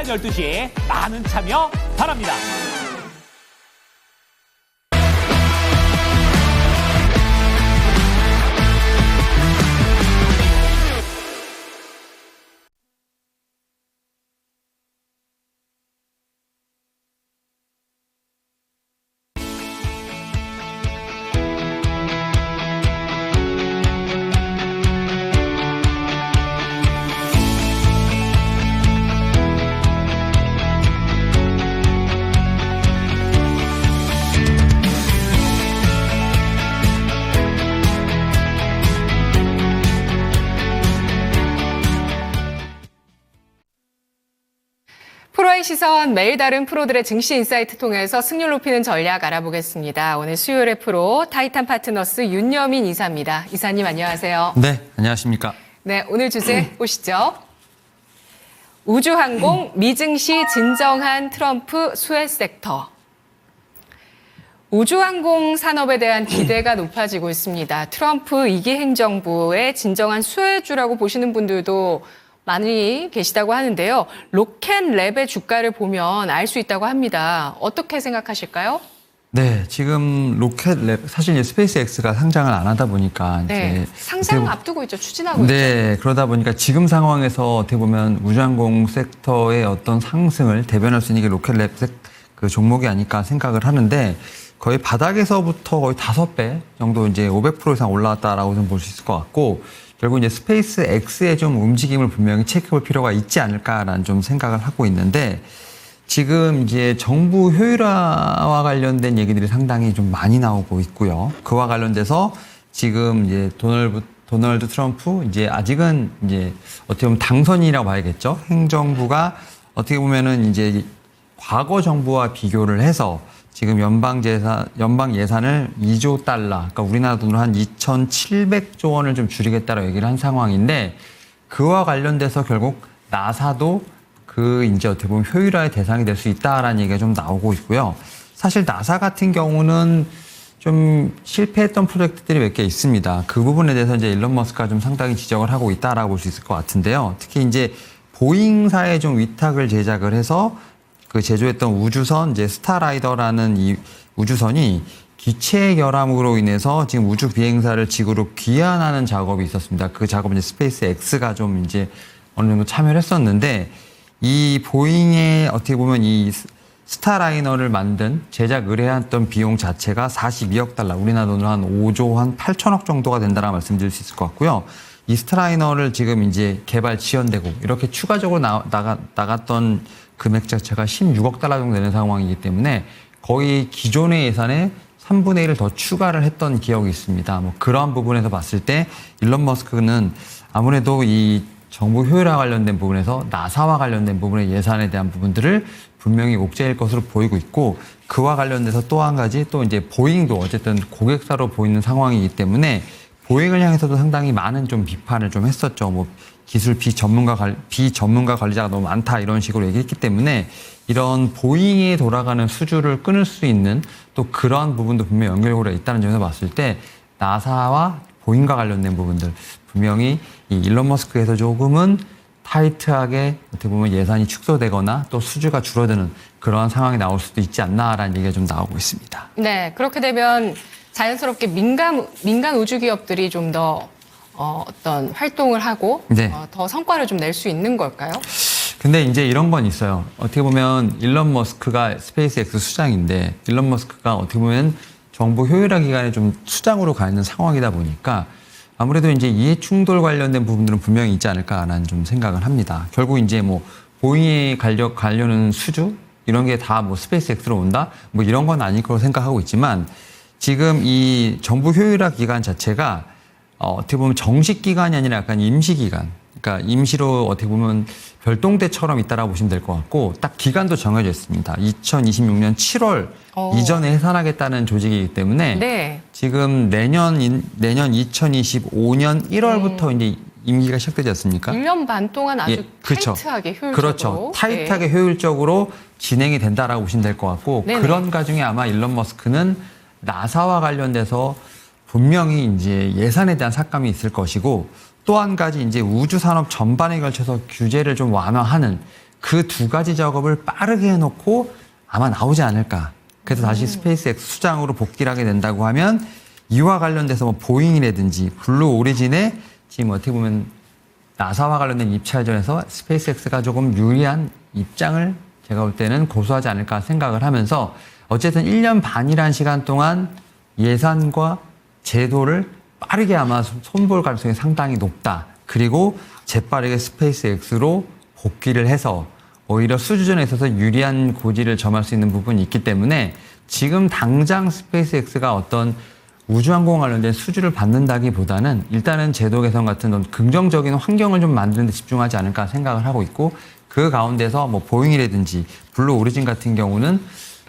12시 많은 참여 바랍니다. 프로의 시선, 매일 다른 프로들의 증시 인사이트 통해서 승률 높이는 전략 알아보겠습니다. 오늘 수요일의 프로 타이탄 파트너스 윤여민 이사입니다. 이사님 안녕하세요. 네, 안녕하십니까. 네, 오늘 주제 보시죠. 우주항공 미증시 진정한 트럼프 수혜 섹터. 우주항공 산업에 대한 기대가 높아지고 있습니다. 트럼프 2기 행정부의 진정한 수혜주라고 보시는 분들도 많이 계시다고 하는데요. 로켓랩의 주가를 보면 알 수 있다고 합니다. 어떻게 생각하실까요? 네, 지금 로켓랩, 사실 이제 스페이스X가 상장을 안 하다 보니까 네, 이제 상장 앞두고 있죠. 추진하고 있죠. 네, 그러다 보니까 지금 상황에서 어떻게 보면 우주항공 섹터의 어떤 상승을 대변할 수 있는 게 로켓랩 그 종목이 아닐까 생각을 하는데 거의 바닥에서부터 거의 5배 정도 이제 500% 이상 올라왔다라고 좀 볼 수 있을 것 같고 결국 이제 스페이스 X의 좀 움직임을 분명히 체크볼 필요가 있지 않을까라는 좀 생각을 하고 있는데 지금 이제 정부 효율화와 관련된 얘기들이 상당히 좀 많이 나오고 있고요. 그와 관련돼서 지금 이제 도널드 트럼프 이제 아직은 이제 어떻게 보면 당선인이라고 봐야겠죠. 행정부가 어떻게 보면은 이제 과거 정부와 비교를 해서 지금 연방 예산을 2조 달러, 그러니까 우리나라 돈으로 한 2,700조 원을 좀 줄이겠다라고 얘기를 한 상황인데 그와 관련돼서 결국 나사도 그 이제 어떻게 보면 효율화의 대상이 될 수 있다라는 얘기가 좀 나오고 있고요. 사실 나사 같은 경우는 좀 실패했던 프로젝트들이 몇 개 있습니다. 그 부분에 대해서 이제 일론 머스크가 좀 상당히 지적을 하고 있다라고 볼 수 있을 것 같은데요. 특히 이제 보잉사에 좀 위탁을 제작을 해서 그 제조했던 우주선 이제 스타라이더라는 이 우주선이 기체 결함으로 인해서 지금 우주 비행사를 지구로 귀환하는 작업이 있었습니다. 그 작업은 이제 스페이스 X가 좀 이제 어느 정도 참여를 했었는데 이 보잉의 어떻게 보면 이 스타라이너를 만든 제작 의뢰했던 비용 자체가 42억 달러, 우리나라 돈으로 한 5조 한 8천억 정도가 된다라고 말씀드릴 수 있을 것 같고요. 이 스타라이너를 지금 이제 개발 지연되고 이렇게 추가적으로 나갔던 금액 자체가 16억 달러 정도 되는 상황이기 때문에 거의 기존의 예산의 3분의 1을 더 추가를 했던 기억이 있습니다. 뭐 그런 부분에서 봤을 때 일론 머스크는 아무래도 이 정부 효율화 관련된 부분에서 나사와 관련된 부분의 예산에 대한 부분들을 분명히 옥죄일 것으로 보이고 있고 그와 관련돼서 또 한 가지 또 이제 보잉도 어쨌든 고객사로 보이는 상황이기 때문에 보잉을 향해서도 상당히 많은 좀 비판을 좀 했었죠. 뭐 기술 비전문가 관리자가 너무 많다 이런 식으로 얘기했기 때문에 이런 보잉에 돌아가는 수주를 끊을 수 있는 또 그러한 부분도 분명히 연결고리가 있다는 점에서 봤을 때 나사와 보잉과 관련된 부분들 분명히 이 일론 머스크에서 조금은 타이트하게 어떻게 보면 예산이 축소되거나 또 수주가 줄어드는 그러한 상황이 나올 수도 있지 않나라는 얘기가 좀 나오고 있습니다. 네, 그렇게 되면 자연스럽게 민간 우주 기업들이 좀 더 어떤 활동을 하고 네. 더 성과를 좀 낼 수 있는 걸까요? 근데 이제 이런 건 있어요. 어떻게 보면 일론 머스크가 스페이스X 수장인데 일론 머스크가 어떻게 보면 정부 효율화 기관에 좀 수장으로 가 있는 상황이다 보니까 아무래도 이제 이해 충돌 관련된 부분들은 분명히 있지 않을까라는 좀 생각을 합니다. 결국 이제 뭐 보잉에 가려는 수주 이런 게 다 뭐 스페이스X로 온다 뭐 이런 건 아닐 거로 생각하고 있지만 지금 이 정부 효율화 기관 자체가 어떻게 보면 정식 기관이 아니라 약간 임시 기관. 그러니까 임시로 어떻게 보면 별동대처럼 있다라고 보시면 될 것 같고 딱 기간도 정해져 있습니다. 2026년 7월 이전에 해산하겠다는 조직이기 때문에 네. 지금 내년 2025년 1월부터 이제 임기가 시작되지 않습니까? 1년 반 동안 아주 그렇죠. 타이트하게 효율적으로. 그렇죠. 타이트하게 효율적으로 진행이 된다라고 보시면 될 것 같고 네네. 그런 과정에 아마 일론 머스크는 나사와 관련돼서 분명히 이제 예산에 대한 삭감이 있을 것이고 또 한 가지 이제 우주 산업 전반에 걸쳐서 규제를 좀 완화하는 그 두 가지 작업을 빠르게 해놓고 아마 나오지 않을까. 그래서 다시 스페이스X 수장으로 복귀를 하게 된다고 하면 이와 관련돼서 뭐 보잉이라든지 블루 오리진의 지금 어떻게 보면 나사와 관련된 입찰전에서 스페이스X가 조금 유리한 입장을 제가 볼 때는 고수하지 않을까 생각을 하면서 어쨌든 1년 반이라는 시간 동안 예산과 제도를 빠르게 아마 손볼 가능성이 상당히 높다. 그리고 재빠르게 스페이스X로 복귀를 해서 오히려 수주전에 있어서 유리한 고지를 점할 수 있는 부분이 있기 때문에 지금 당장 스페이스X가 어떤 우주항공 관련된 수주를 받는다기보다는 일단은 제도 개선 같은 긍정적인 환경을 좀 만드는 데 집중하지 않을까 생각을 하고 있고 그 가운데서 뭐 보잉이라든지 블루 오리진 같은 경우는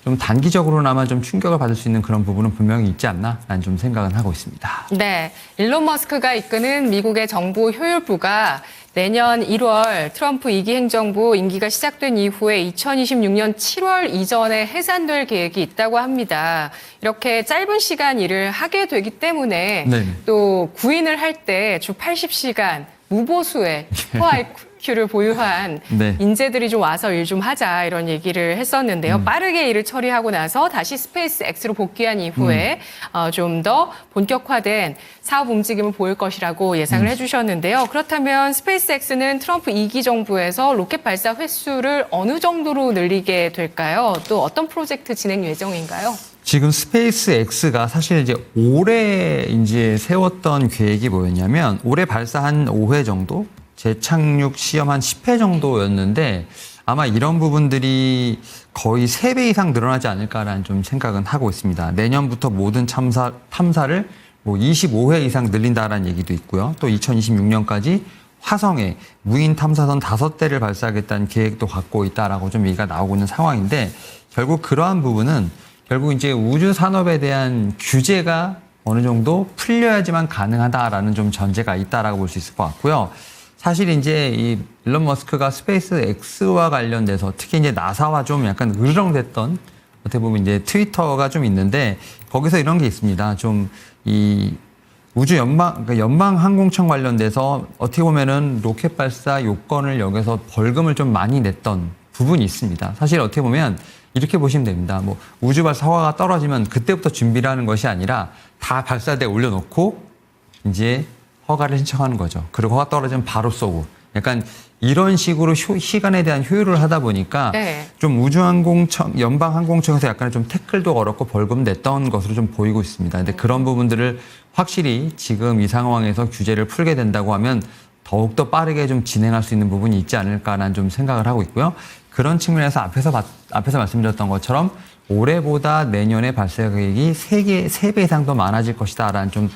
좀 단기적으로나마 좀 충격을 받을 수 있는 그런 부분은 분명히 있지 않나 라는 좀 생각은 하고 있습니다. 네, 일론 머스크가 이끄는 미국의 정부 효율부가 내년 1월 트럼프 2기 행정부 임기가 시작된 이후에 2026년 7월 이전에 해산될 계획이 있다고 합니다. 이렇게 짧은 시간 일을 하게 되기 때문에 네. 또 구인을 할 때 주 80시간 무보수의 슈퍼 IQ를 보유한 네. 인재들이 좀 와서 일 좀 하자 이런 얘기를 했었는데요. 빠르게 일을 처리하고 나서 다시 스페이스X로 복귀한 이후에 좀 더 본격화된 사업 움직임을 보일 것이라고 예상을 해주셨는데요. 그렇다면 스페이스X는 트럼프 2기 정부에서 로켓 발사 횟수를 어느 정도로 늘리게 될까요? 또 어떤 프로젝트 진행 예정인가요? 지금 스페이스X가 사실 이제 올해 이제 세웠던 계획이 뭐였냐면 올해 발사 한 5회 정도, 재착륙 시험 한 10회 정도였는데 아마 이런 부분들이 거의 3배 이상 늘어나지 않을까라는 좀 생각은 하고 있습니다. 내년부터 모든 탐사를 뭐 25회 이상 늘린다라는 얘기도 있고요. 또 2026년까지 화성에 무인 탐사선 5대를 발사하겠다는 계획도 갖고 있다라고 좀 얘기가 나오고 있는 상황인데 결국 그러한 부분은 결국 이제 우주 산업에 대한 규제가 어느 정도 풀려야지만 가능하다라는 좀 전제가 있다라고 볼 수 있을 것 같고요. 사실 이제 이 일론 머스크가 스페이스 X와 관련돼서 특히 이제 나사와 좀 약간 으르렁댔던 어떻게 보면 이제 트위터가 좀 있는데 거기서 이런 게 있습니다. 좀 이 우주 그러니까 연방 항공청 관련돼서 어떻게 보면은 로켓 발사 요건을 여기서 벌금을 좀 많이 냈던 부분이 있습니다. 사실 어떻게 보면 이렇게 보시면 됩니다. 뭐 우주 발사 허가가 떨어지면 그때부터 준비를 하는 것이 아니라 다 발사대에 올려놓고 이제 허가를 신청하는 거죠. 그리고 허가 떨어지면 바로 쏘고 약간 이런 식으로 시간에 대한 효율을 하다 보니까 네. 좀 우주항공청, 연방항공청에서 약간 좀 태클도 어렵고 벌금 냈던 것으로 좀 보이고 있습니다. 근데 그런 부분들을 확실히 지금 이 상황에서 규제를 풀게 된다고 하면 더욱더 빠르게 좀 진행할 수 있는 부분이 있지 않을까라는 좀 생각을 하고 있고요. 그런 측면에서 앞에서 말씀드렸던 것처럼 올해보다 내년에 발사 계획이 3배 이상 더 많아질 것이다라는 좀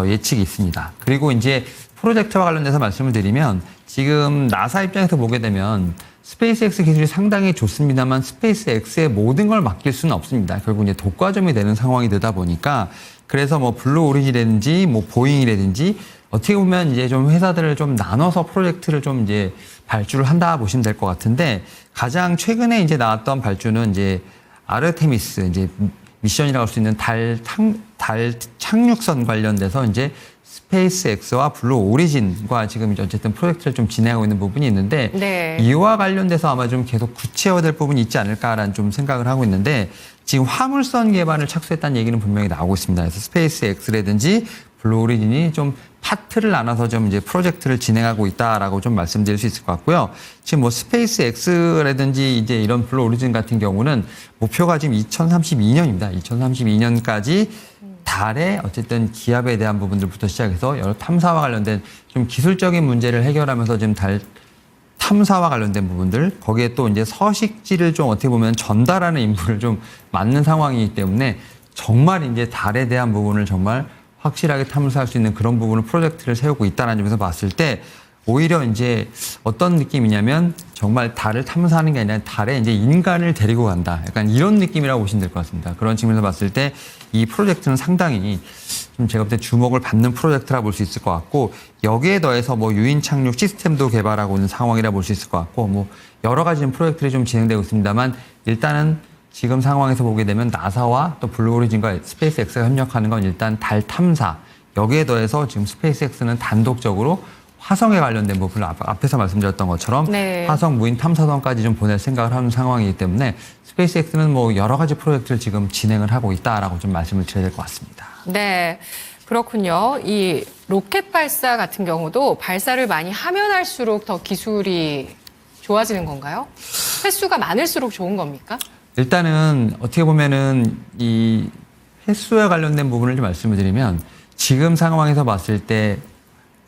예측이 있습니다. 그리고 이제 프로젝트와 관련돼서 말씀을 드리면 지금 나사 입장에서 보게 되면 스페이스X 기술이 상당히 좋습니다만 스페이스X의 모든 걸 맡길 수는 없습니다. 결국 이제 독과점이 되는 상황이 되다 보니까 그래서 뭐 블루 오리진이라든지 뭐 보잉이라든지 어떻게 보면 이제 좀 회사들을 좀 나눠서 프로젝트를 좀 이제 발주를 한다 보시면 될 것 같은데 가장 최근에 이제 나왔던 발주는 이제 아르테미스 이제 미션이라고 할 수 있는 달 착륙선 관련돼서 이제 스페이스X와 블루 오리진과 지금 이제 어쨌든 프로젝트를 좀 진행하고 있는 부분이 있는데 네. 이와 관련돼서 아마 좀 계속 구체화될 부분이 있지 않을까라는 좀 생각을 하고 있는데 지금 화물선 개발을 착수했다는 얘기는 분명히 나오고 있습니다. 그래서 스페이스X라든지 블루 오리진이 좀 파트를 나눠서 좀 이제 프로젝트를 진행하고 있다라고 좀 말씀드릴 수 있을 것 같고요. 지금 뭐 스페이스X라든지 이제 이런 블루 오리진 같은 경우는 목표가 지금 2032년입니다. 2032년까지 달에 어쨌든 기압에 대한 부분들부터 시작해서 여러 탐사와 관련된 좀 기술적인 문제를 해결하면서 지금 달 탐사와 관련된 부분들 거기에 또 이제 서식지를 좀 어떻게 보면 전달하는 임무를 좀 맡는 상황이기 때문에 정말 이제 달에 대한 부분을 정말 확실하게 탐사할 수 있는 그런 부분을 프로젝트를 세우고 있다는 점에서 봤을 때 오히려 이제 어떤 느낌이냐면 정말 달을 탐사하는 게 아니라 달에 이제 인간을 데리고 간다. 약간 이런 느낌이라고 보시면 될 것 같습니다. 그런 측면에서 봤을 때 이 프로젝트는 상당히 좀 제가 볼 때 주목을 받는 프로젝트라 볼 수 있을 것 같고 여기에 더해서 뭐 유인 착륙 시스템도 개발하고 있는 상황이라 볼 수 있을 것 같고 뭐 여러 가지 프로젝트들이 좀 진행되고 있습니다만 일단은 지금 상황에서 보게 되면 나사와 또 블루 오리진과 스페이스X가 협력하는 건 일단 달 탐사 여기에 더해서 지금 스페이스X는 단독적으로 화성에 관련된 부분을 앞에서 말씀드렸던 것처럼 네. 화성 무인 탐사선까지 좀 보낼 생각을 하는 상황이기 때문에 스페이스X는 뭐 여러 가지 프로젝트를 지금 진행을 하고 있다라고 좀 말씀을 드려야 될 것 같습니다. 네. 그렇군요. 이 로켓 발사 같은 경우도 발사를 많이 하면 할수록 더 기술이 좋아지는 건가요? 횟수가 많을수록 좋은 겁니까? 일단은 어떻게 보면은 이 횟수와 관련된 부분을 좀 말씀을 드리면 지금 상황에서 봤을 때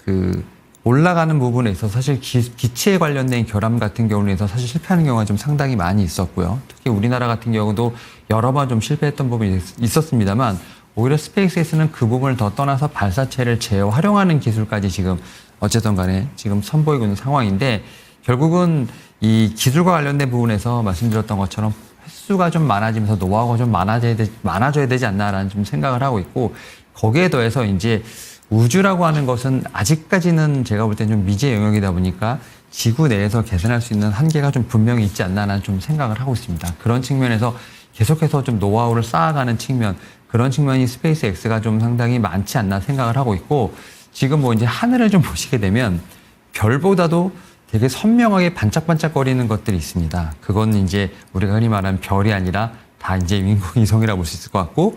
그 올라가는 부분에 있어서 사실 기체에 관련된 결함 같은 경우에서 사실 실패하는 경우가 좀 상당히 많이 있었고요. 특히 우리나라 같은 경우도 여러 번 좀 실패했던 부분이 있었습니다만 오히려 스페이스X는 그 부분을 더 떠나서 발사체를 재활용하는 기술까지 지금 어쨌든 간에 지금 선보이고 있는 상황인데 결국은 이 기술과 관련된 부분에서 말씀드렸던 것처럼 횟수가 좀 많아지면서 노하우가 좀 많아져야 되지 않나라는 좀 생각을 하고 있고 거기에 더해서 이제 우주라고 하는 것은 아직까지는 제가 볼 때는 좀 미지의 영역이다 보니까 지구 내에서 개선할 수 있는 한계가 좀 분명히 있지 않나라는 좀 생각을 하고 있습니다. 그런 측면에서 계속해서 좀 노하우를 쌓아가는 측면, 그런 측면이 스페이스X가 좀 상당히 많지 않나 생각을 하고 있고 지금 뭐 이제 하늘을 좀 보시게 되면 별보다도 되게 선명하게 반짝반짝거리는 것들이 있습니다. 그건 이제 우리가 흔히 말하는 별이 아니라 다 이제 인공위성이라고 볼 수 있을 것 같고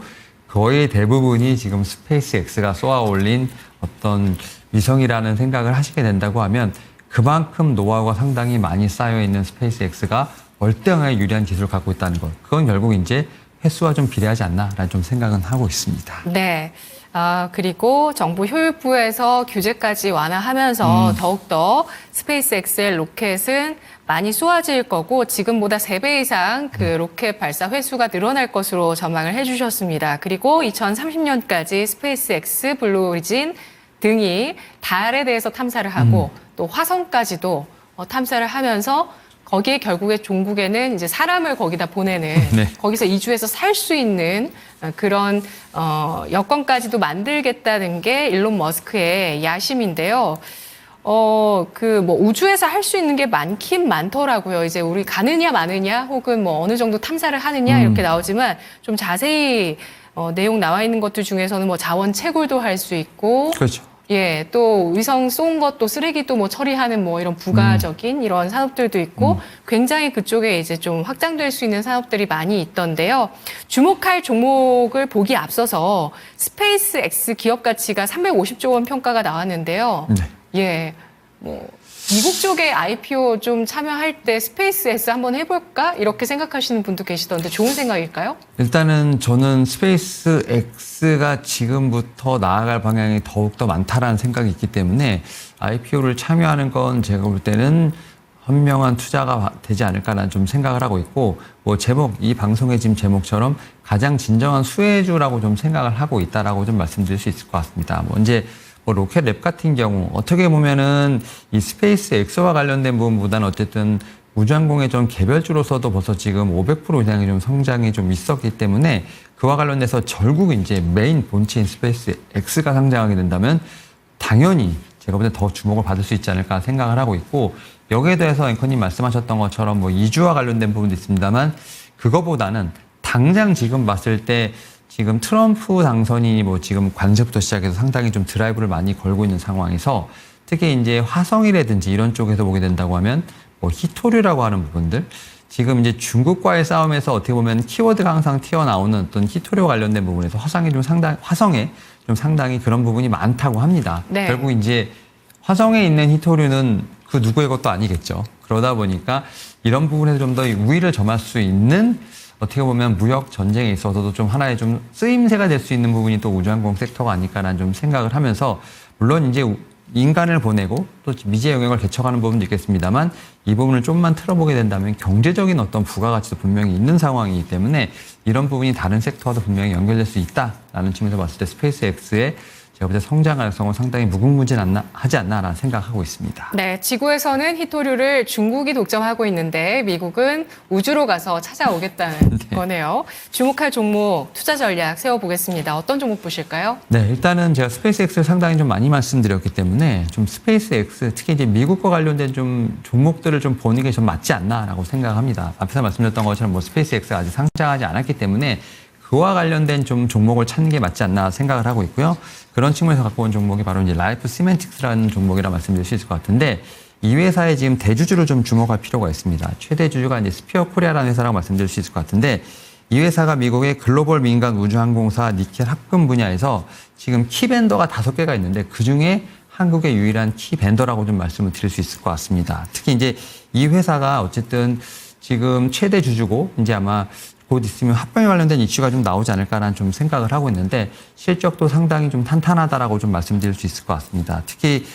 거의 대부분이 지금 스페이스X가 쏘아 올린 어떤 위성이라는 생각을 하시게 된다고 하면 그만큼 노하우가 상당히 많이 쌓여 있는 스페이스X가 월등하게 유리한 기술을 갖고 있다는 것. 그건 결국 이제 횟수와 좀 비례하지 않나라는 좀 생각은 하고 있습니다. 네. 그리고 정부 효율부에서 규제까지 완화하면서 더욱더 스페이스X의 로켓은 많이 쏘아질 거고 지금보다 3배 이상 그 로켓 발사 횟수가 늘어날 것으로 전망을 해주셨습니다. 그리고 2030년까지 스페이스X, 블루오리진 등이 달에 대해서 탐사를 하고 또 화성까지도 탐사를 하면서 거기에 결국에 종국에는 이제 사람을 거기다 보내는 네. 거기서 이주해서 살 수 있는 그런 여건까지도 만들겠다는 게 일론 머스크의 야심인데요. 그 뭐 우주에서 할 수 있는 게 많긴 많더라고요. 이제 우리 가느냐 마느냐 혹은 뭐 어느 정도 탐사를 하느냐 이렇게 나오지만 좀 자세히 내용 나와 있는 것들 중에서는 뭐 자원 채굴도 할 수 있고 그렇죠. 예, 또 위성 쏜 것도 쓰레기 또 뭐 처리하는 뭐 이런 부가적인 이런 산업들도 있고 굉장히 그쪽에 이제 좀 확장될 수 있는 산업들이 많이 있던데요. 주목할 종목을 보기 앞서서 스페이스X 기업 가치가 350조 원 평가가 나왔는데요. 네. 예, 뭐 미국 쪽에 IPO 좀 참여할 때 스페이스X 한번 해볼까 이렇게 생각하시는 분도 계시던데 좋은 생각일까요? 일단은 저는 스페이스X가 지금부터 나아갈 방향이 더욱더 많다라는 생각이 있기 때문에 IPO를 참여하는 건 제가 볼 때는 현명한 투자가 되지 않을까라는 좀 생각을 하고 있고 뭐 제목, 이 방송의 지금 제목처럼 가장 진정한 수혜주라고 좀 생각을 하고 있다라고 좀 말씀드릴 수 있을 것 같습니다. 뭐 이제 로켓랩 같은 경우 어떻게 보면은 이 스페이스X와 관련된 부분보다는 어쨌든 우주항공의 좀 개별주로서도 벌써 지금 500% 이상의 좀 성장이 좀 있었기 때문에 그와 관련해서 결국 이제 메인 본체인 스페이스X가 상장하게 된다면 당연히 제가 볼 때 더 주목을 받을 수 있지 않을까 생각을 하고 있고 여기에 대해서 앵커님 말씀하셨던 것처럼 뭐 이주와 관련된 부분도 있습니다만 그거보다는 당장 지금 봤을 때 지금 트럼프 당선인이 뭐 지금 관세부터 시작해서 상당히 좀 드라이브를 많이 걸고 있는 상황에서 특히 이제 화성이라든지 이런 쪽에서 보게 된다고 하면 뭐 히토류라고 하는 부분들 지금 이제 중국과의 싸움에서 어떻게 보면 키워드가 항상 튀어나오는 어떤 히토류 관련된 부분에서 화성에 좀 상당히 그런 부분이 많다고 합니다. 네. 결국 이제 화성에 있는 히토류는 그 누구의 것도 아니겠죠. 그러다 보니까 이런 부분에서 좀 더 우위를 점할 수 있는 어떻게 보면 무역 전쟁에 있어서도 좀 하나의 좀 쓰임새가 될 수 있는 부분이 또 우주항공 섹터가 아닐까라는 좀 생각을 하면서 물론 이제 인간을 보내고 또 미지의 영역을 개척하는 부분도 있겠습니다만 이 부분을 좀만 틀어보게 된다면 경제적인 어떤 부가가치도 분명히 있는 상황이기 때문에 이런 부분이 다른 섹터와도 분명히 연결될 수 있다라는 측면에서 봤을 때 스페이스X의 제가 볼 때 성장 가능성은 상당히 무궁무진하지 않나라는 생각하고 있습니다. 네, 지구에서는 히토류를 중국이 독점하고 있는데 미국은 우주로 가서 찾아오겠다는 거네요. 주목할 종목, 투자 전략 세워보겠습니다. 어떤 종목 보실까요? 네, 일단은 제가 스페이스X를 상당히 좀 많이 말씀드렸기 때문에 좀 스페이스X, 특히 이제 미국과 관련된 좀 종목들을 좀 보는 게 좀 맞지 않나라고 생각합니다. 앞에서 말씀드렸던 것처럼 뭐 스페이스X가 아직 상장하지 않았기 때문에 그와 관련된 좀 종목을 찾는 게 맞지 않나 생각을 하고 있고요. 그런 측면에서 갖고 온 종목이 바로 이제 라이프 시멘틱스라는 종목이라 말씀드릴 수 있을 것 같은데 이 회사의 지금 대주주를 좀 주목할 필요가 있습니다. 최대 주주가 이제 스피어 코리아라는 회사라고 말씀드릴 수 있을 것 같은데 이 회사가 미국의 글로벌 민간 우주항공사 니켈 합금 분야에서 지금 키 벤더가 5개가 있는데 그 중에 한국의 유일한 키 벤더라고 좀 말씀을 드릴 수 있을 것 같습니다. 특히 이제 이 회사가 어쨌든 지금 최대 주주고 이제 아마 곧 있으면 합병에 관련된 이슈가 좀 나오지 않을까라는 좀 생각을 하고 있는데 실적도 상당히 좀 탄탄하다라고 좀 말씀드릴 수 있을 것 같습니다. 특히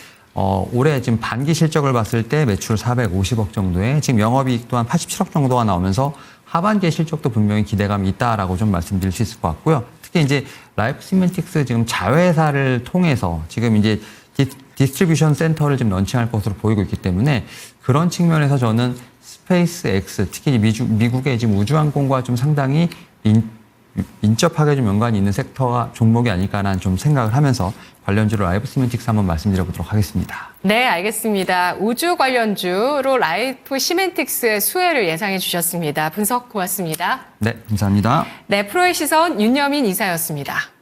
올해 지금 반기 실적을 봤을 때 매출 450억 정도에 지금 영업이익 또한 87억 정도가 나오면서 하반기의 실적도 분명히 기대감이 있다라고 좀 말씀드릴 수 있을 것 같고요. 특히 이제 라이프 시멘틱스 지금 자회사를 통해서 지금 이제 디스트리뷰션 센터를 지금 런칭할 것으로 보이고 있기 때문에 그런 측면에서 저는 스페이스 X, 특히 미국의 지금 우주항공과 좀 상당히 인접하게 좀 연관이 있는 섹터가 종목이 아닐까라는 좀 생각을 하면서 관련주로 라이프 시멘틱스 한번 말씀드려보도록 하겠습니다. 네, 알겠습니다. 우주 관련주로 라이프 시멘틱스의 수혜를 예상해 주셨습니다. 분석 고맙습니다. 네, 감사합니다. 네, 프로의 시선 윤여민 이사였습니다.